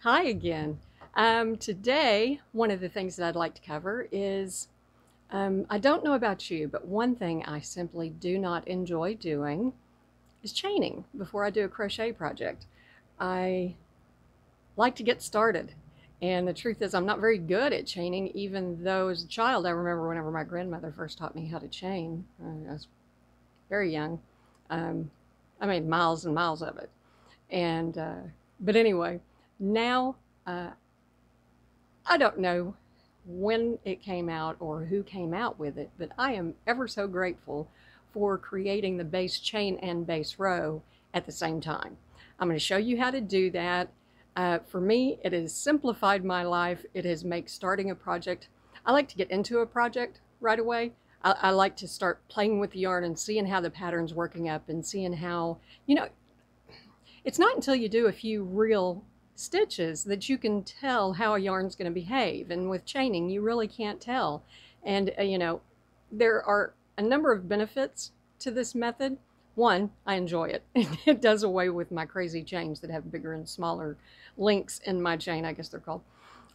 Hi again. Today, one of the things that I'd like to cover is I don't know about you, but one thing I simply do not enjoy doing is chaining before I do a crochet project. I like to get started. And the truth is, I'm not very good at chaining, even though as a child, I remember whenever my grandmother first taught me how to chain. I was very young. Um, I made miles and miles of it. And, but anyway, now uh, I don't know when it came out or who came out with it, but I am ever so grateful for creating the base chain and base row at the same time. I'm going to show you how to do that. For me, it has simplified my life. It has made starting a project. I like to get into a project right away. I like to start playing with the yarn and seeing how the pattern's working up and seeing how, you know, it's not until you do a few real stitches that you can tell how a yarn's going to behave. And with chaining, you really can't tell. And, there are a number of benefits to this method. One, I enjoy it. It does away with my crazy chains that have bigger and smaller links in my chain, I guess they're called.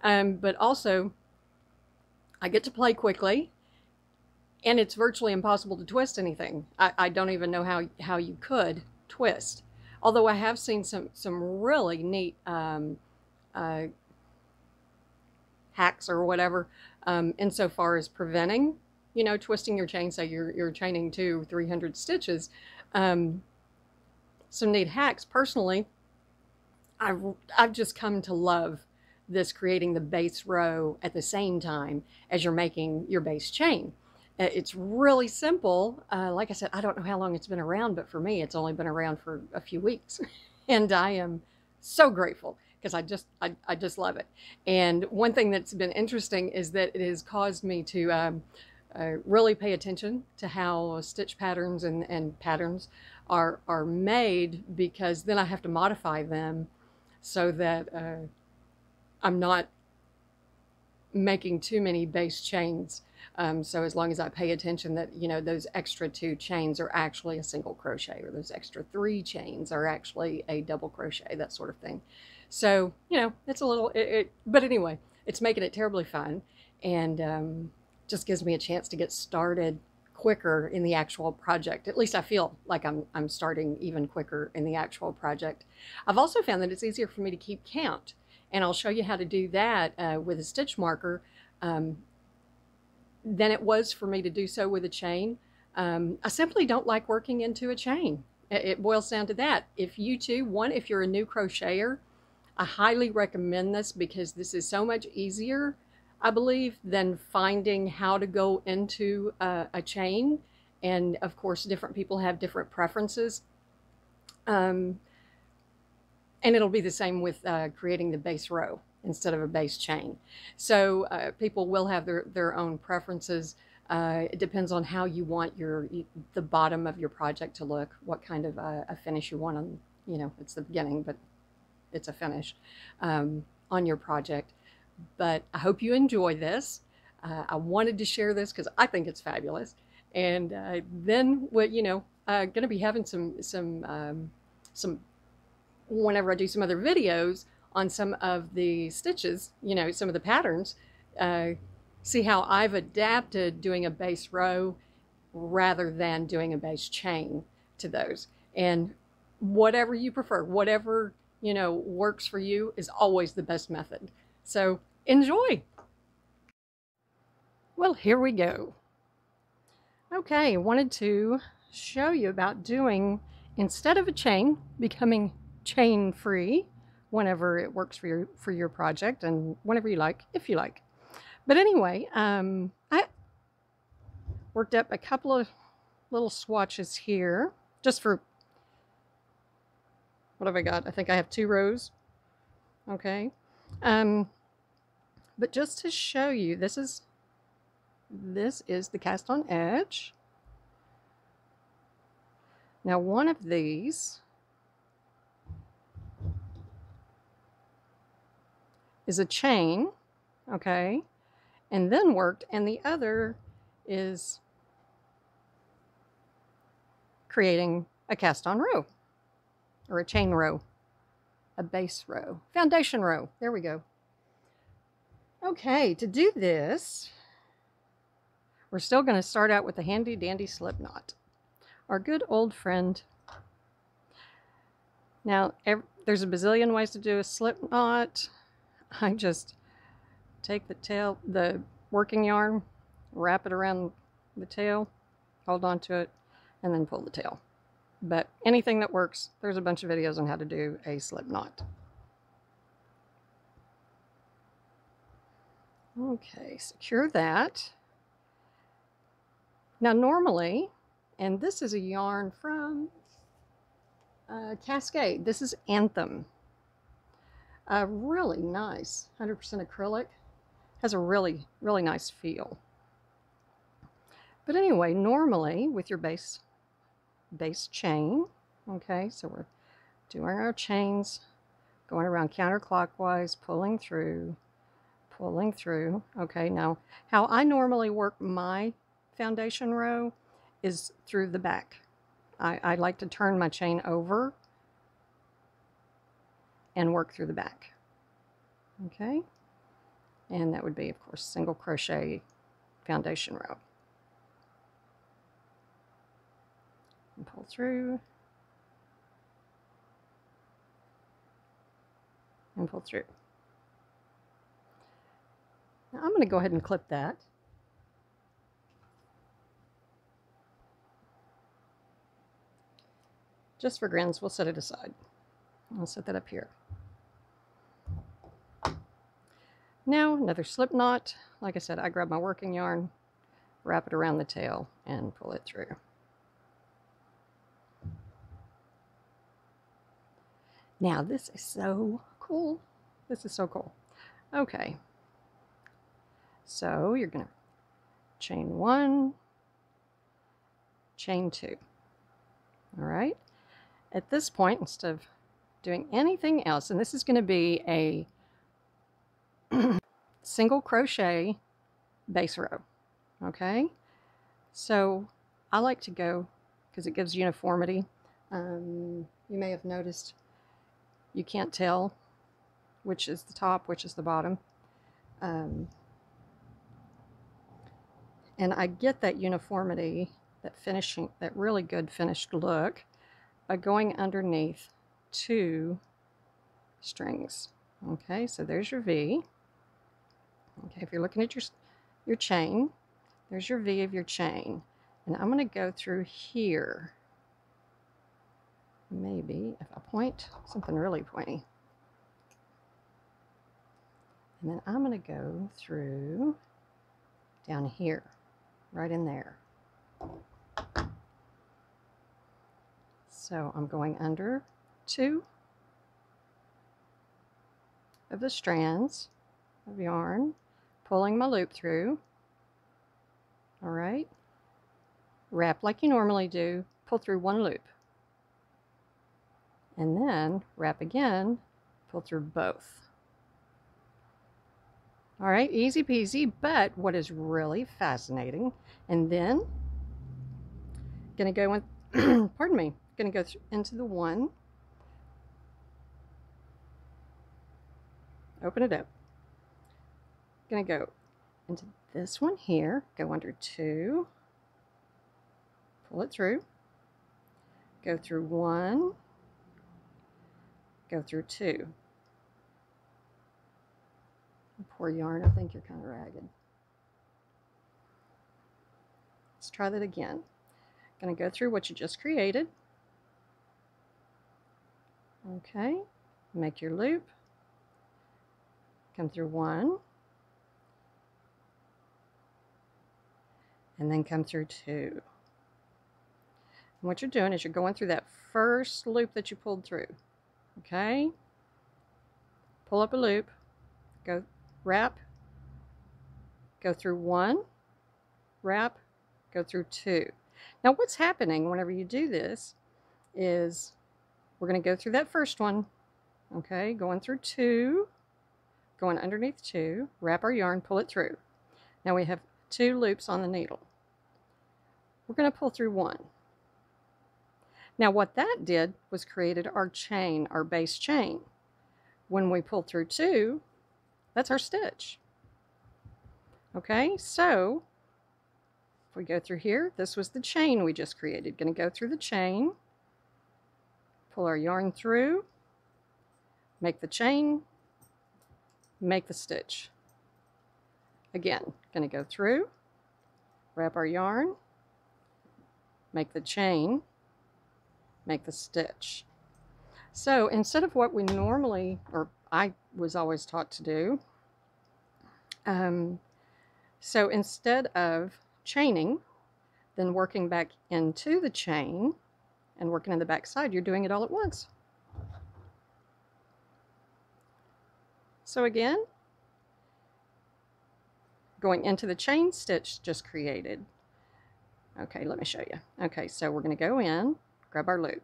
But also, I get to play quickly, and it's virtually impossible to twist anything. I don't even know how you could twist. Although I have seen some really neat hacks or whatever, insofar as preventing, twisting your chain. Say you're chaining 200-300 stitches. Some neat hacks. Personally, I've just come to love this, creating the base row at the same time as you're making your base chain. It's really simple. Like I said, I don't know how long it's been around, but for me, it's only been around for a few weeks. And I am so grateful because I just love it. And one thing that's been interesting is that it has caused me to really pay attention to how stitch patterns and patterns are made, because then I have to modify them so that I'm not making too many base chains. So as long as I pay attention that, those extra 2 chains are actually a single crochet, or those extra 3 chains are actually a double crochet, that sort of thing. So, it's a little, but anyway, it's making it terribly fun, and just gives me a chance to get started quicker in the actual project. At least I feel like I'm starting even quicker in the actual project. I've also found that it's easier for me to keep count. And I'll show you how to do that with a stitch marker than it was for me to do so with a chain. I simply don't like working into a chain. It boils down to that. If you too, if you're a new crocheter, I highly recommend this, because this is so much easier, I believe, than finding how to go into a chain. And of course, different people have different preferences. And it'll be the same with creating the base row instead of a base chain. So people will have their own preferences. It depends on how you want the bottom of your project to look, what kind of a finish you want on, it's the beginning, but it's a finish on your project. But I hope you enjoy this. I wanted to share this because I think it's fabulous. And then, going to be having some whenever I do some other videos on some of the stitches, some of the patterns, see how I've adapted doing a base row rather than doing a base chain to those. And whatever you prefer, whatever, works for you, is always the best method. So enjoy. Well, here we go. Okay, I wanted to show you about doing, instead of a chain, becoming chain free whenever it works for your project, and whenever you like, if you like. But anyway, I worked up a couple of little swatches here, just for, what have I got? I think I have 2 rows. Okay. But just to show you, this is the cast on edge. Now, one of these is a chain, okay, and then worked, and the other is creating a cast on row, or a chain row. a base row, foundation row. There we go. Okay, to do this, we're still going to start out with the handy dandy slip knot, our good old friend. Now, there's a bazillion ways to do a slip knot. I just take the working yarn, wrap it around the tail, hold on to it, and then pull the tail. But anything that works, there's a bunch of videos on how to do a slip knot. Okay, secure that. Now normally, and this is a yarn from Cascade. This is Anthem. Really nice, 100% acrylic. Has a really, really nice feel. But anyway, normally with your base chain, okay, so we're doing our chains, going around counterclockwise, pulling through. Okay, now how I normally work my foundation row is through the back. I like to turn my chain over and work through the back. Okay, and that would be, of course, single crochet foundation row. And pull through and pull through. Now I'm going to go ahead and clip that. Just for grins, we'll set it aside. I'll set that up here. Now another slip knot. Like I said, I grab my working yarn, wrap it around the tail, and pull it through. Now this is so cool. This is so cool. Okay. So you're going to chain 1, chain 2. All right. At this point, instead of doing anything else, and this is going to be a single crochet base row. Okay. So I like to go, because it gives uniformity. You may have noticed you can't tell which is the top, which is the bottom. And I get that uniformity, that really good finished look, by going underneath 2 strings. Okay, so there's your V. Okay, if you're looking at your chain, there's your V of your chain. And I'm going to go through here. Maybe if I point something really pointy. And then I'm going to go through down here, right in there. So I'm going under 2 of the strands of yarn, pulling my loop through. All right. Wrap like you normally do, pull through 1 loop. And then wrap again, pull through both. All right, easy peasy, but what is really fascinating, and then gonna go in, pardon me, gonna go into the 1, open it up, gonna go into this one here, go under 2, pull it through, go through 1, go through 2. Poor yarn, I think you're kind of ragged. Let's try that again. Going to go through what you just created. Okay, make your loop, come through 1, and then come through 2. And what you're doing is you're going through that first loop that you pulled through. Okay, pull up a loop, go wrap, go through 1, wrap, go through 2. Now what's happening whenever you do this is we're going to go through that first one, okay, going through 2, going underneath 2, wrap our yarn, pull it through. Now we have 2 loops on the needle. We're going to pull through 1. Now what that did was created our chain, our base chain. When we pull through 2, that's our stitch. Okay, so if we go through here, this was the chain we just created. Going to go through the chain, pull our yarn through, make the chain, make the stitch. Again, going to go through, wrap our yarn, make the chain, make the stitch. So instead of what we normally, or I was always taught to do, so instead of chaining, then working back into the chain and working on the back side, you're doing it all at once. So again, going into the chain stitch just created. Okay, let me show you. Okay, so we're going to go in, grab our loop.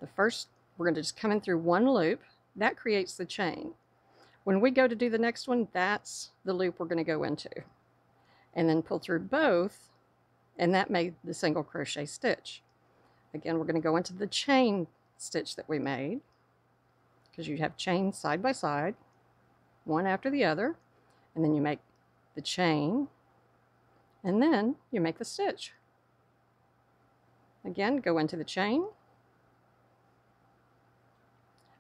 The first, we're going to just come in through one loop. That creates the chain. When we go to do the next one, that's the loop we're going to go into. And then pull through both, and that made the single crochet stitch. Again, we're going to go into the chain stitch that we made, because you have chains side by side, one after the other, and then you make the chain, and then you make the stitch. Again, go into the chain,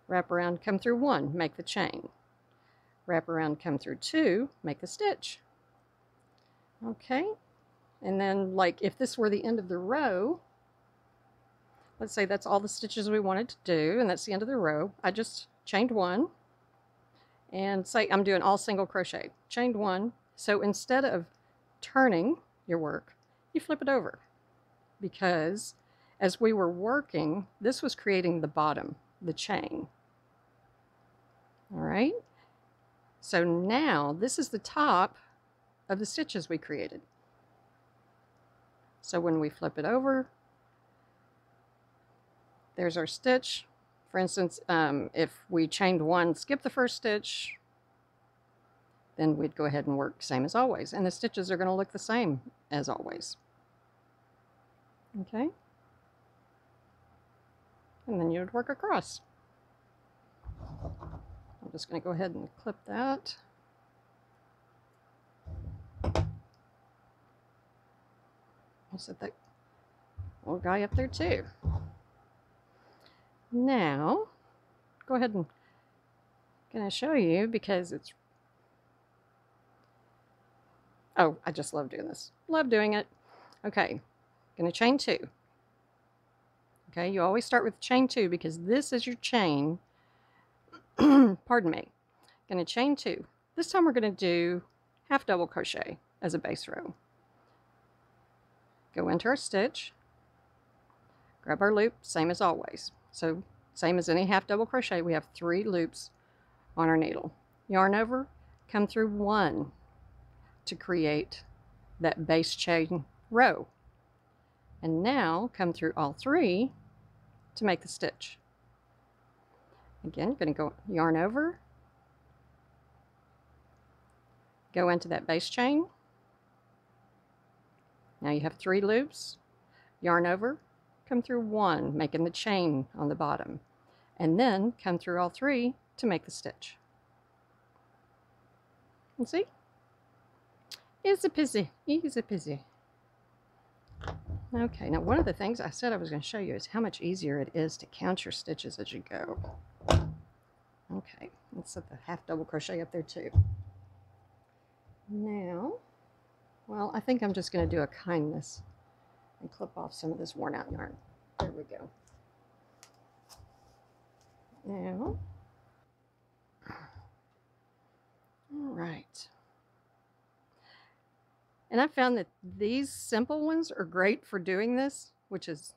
wrap around, come through 1, make the chain. Wrap around, come through 2, make the stitch. Okay, and then like if this were the end of the row, let's say that's all the stitches we wanted to do, and that's the end of the row. I just chained 1, and say I'm doing all single crochet. Chained 1, so instead of turning your work, you flip it over, because as we were working, this was creating the bottom, the chain. All right, so now this is the top of the stitches we created. So when we flip it over, there's our stitch. For instance, if we chained 1, skip the first stitch, then we'd go ahead and work same as always, and the stitches are going to look the same as always. Okay, and then you would work across. I'm just going to go ahead and clip that. I'll set that little guy up there too. Now, go ahead and going to show you, because it's, oh, I just love doing this. Love doing it. Okay, going to chain 2. Okay, you always start with chain 2 because this is your chain. Pardon me. Going to chain 2. This time we're going to do half double crochet as a base row. Go into our stitch, grab our loop, same as always. So same as any half double crochet, we have 3 loops on our needle. Yarn over, come through 1 to create that base chain row. And now come through all 3 to make the stitch. Again, going to go yarn over, go into that base chain. Now you have 3 loops, yarn over, come through 1, making the chain on the bottom, and then come through all 3 to make the stitch. And see? Easy peasy, easy peasy. Okay, now one of the things I said I was going to show you is how much easier it is to count your stitches as you go. Okay, let's set the half double crochet up there too. Now, well, I think I'm just going to do a kindness and clip off some of this worn out yarn. There we go. Now, all right. And I found that these simple ones are great for doing this, which is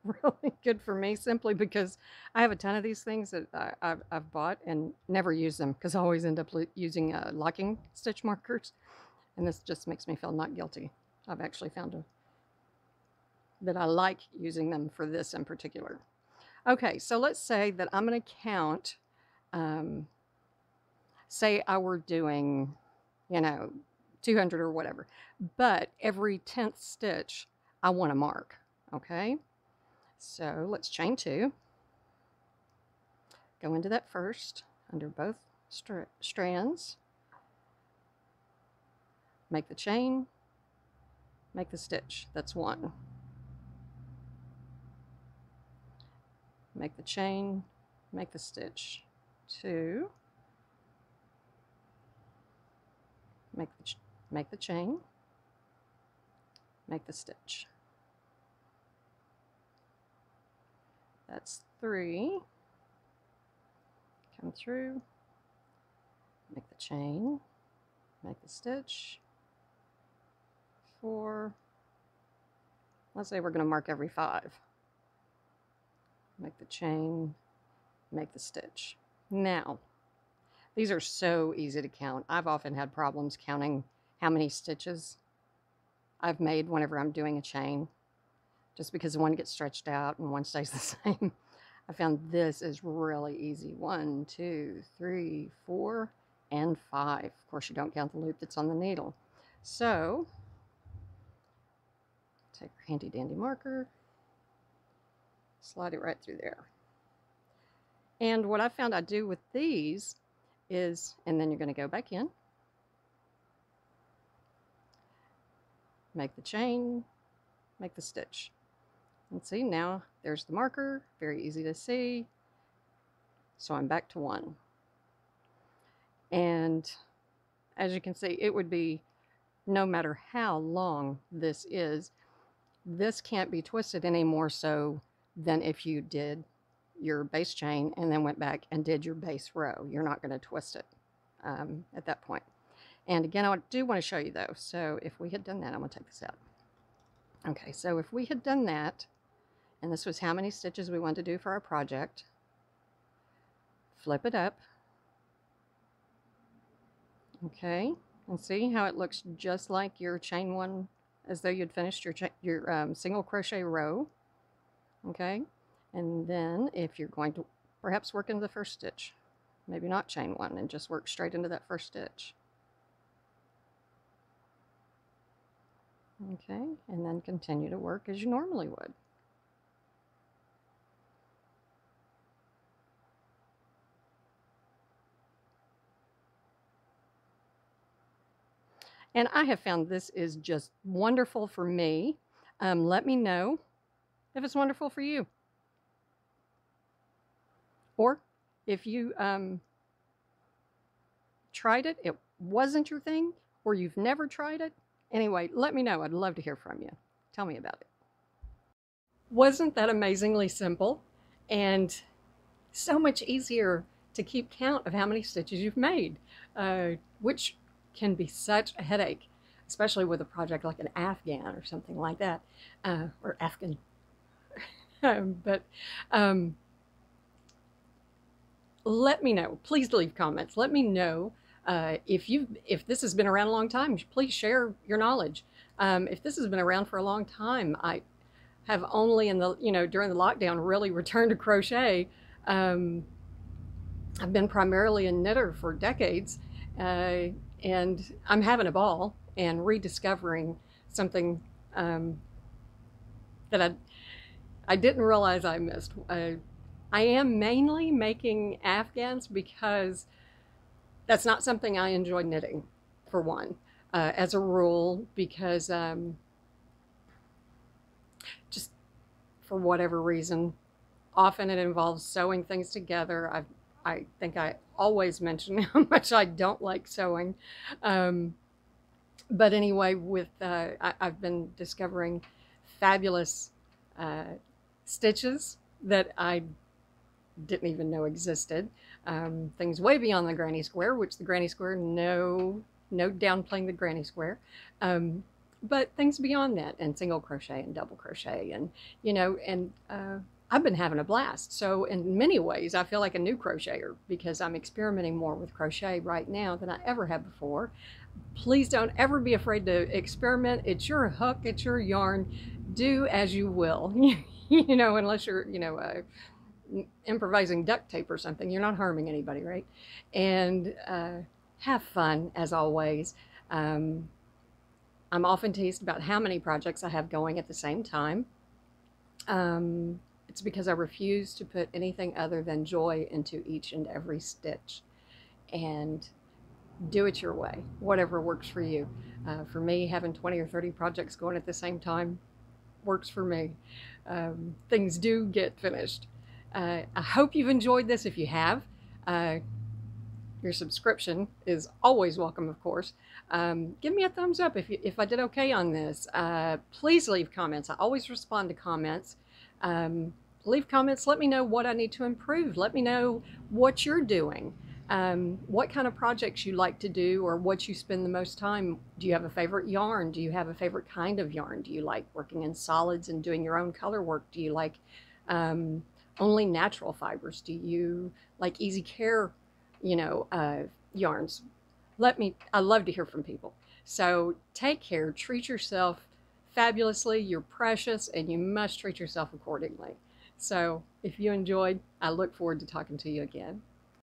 really good for me, simply because I have a ton of these things that I've bought and never use them, because I always end up using locking stitch markers, and this just makes me feel not guilty. I've actually found that I like using them for this in particular. Okay, so let's say that I'm going to count, say I were doing, 200 or whatever, but every 10th stitch I want to mark. Okay, so let's chain 2, go into that first, under both strands, make the chain, make the stitch. That's one. Make the chain, make the stitch. Two. Make the chain, make the stitch. That's three. Come through, make the chain, make the stitch. Four. Let's say we're going to mark every five. Make the chain, make the stitch. Now, these are so easy to count. I've often had problems counting how many stitches I've made whenever I'm doing a chain, just because one gets stretched out and one stays the same. I found this is really easy. 1, 2, 3, 4, and 5. Of course, you don't count the loop that's on the needle. So, take your handy dandy marker, slide it right through there. And what I found I do with these is, and then you're going to go back in, make the chain, make the stitch. And see, now there's the marker, very easy to see. So I'm back to 1. And as you can see, it would be, no matter how long this is, this can't be twisted any more so than if you did your base chain and then went back and did your base row. You're not going to twist it at that point. And again, I do want to show you though. So if we had done that, I'm going to take this out. Okay, so if we had done that, and this was how many stitches we wanted to do for our project, flip it up. Okay, and see how it looks just like your chain one, as though you'd finished your single crochet row. Okay, and then if you're going to perhaps work into the first stitch, maybe not chain one and just work straight into that first stitch. Okay, and then continue to work as you normally would. And I have found this is just wonderful for me. Let me know if it's wonderful for you. Or if you tried it, it wasn't your thing, or you've never tried it. Anyway, let me know. I'd love to hear from you. Tell me about it. Wasn't that amazingly simple? And so much easier to keep count of how many stitches you've made, which can be such a headache, especially with a project like an Afghan or something like that, or Afghan. Let me know. Please leave comments. Let me know if this has been around a long time. Please share your knowledge. If this has been around for a long time, I have only in the during the lockdown really returned to crochet. I've been primarily a knitter for decades. And I'm having a ball and rediscovering something that I didn't realize I missed. I am mainly making Afghans because that's not something I enjoy knitting, for one, as a rule, because just for whatever reason, often it involves sewing things together. I think I always mention how much I don't like sewing. But anyway, I've been discovering fabulous stitches that I didn't even know existed. Things way beyond the granny square, which the granny square, no downplaying the granny square. But things beyond that, and single crochet and double crochet, and I've been having a blast. So in many ways, I feel like a new crocheter because I'm experimenting more with crochet right now than I ever have before. Please don't ever be afraid to experiment. It's your hook, it's your yarn. Do as you will. Unless you're, improvising duct tape or something, you're not harming anybody, right? And have fun as always. I'm often teased about how many projects I have going at the same time. It's because I refuse to put anything other than joy into each and every stitch. And do it your way, whatever works for you. For me, having 20 or 30 projects going at the same time works for me. Things do get finished. I hope you've enjoyed this. If you have, your subscription is always welcome, of course. Give me a thumbs up if I did okay on this. Please leave comments. I always respond to comments. Leave comments. Let me know what I need to improve. Let me know what you're doing. What kind of projects you like to do, or what you spend the most time. Do you have a favorite yarn? Do you have a favorite kind of yarn? Do you like working in solids and doing your own color work? Do you like only natural fibers? Do you like easy care, yarns? I love to hear from people. So take care, treat yourself fabulously. You're precious, and you must treat yourself accordingly. So if you enjoyed, I look forward to talking to you again.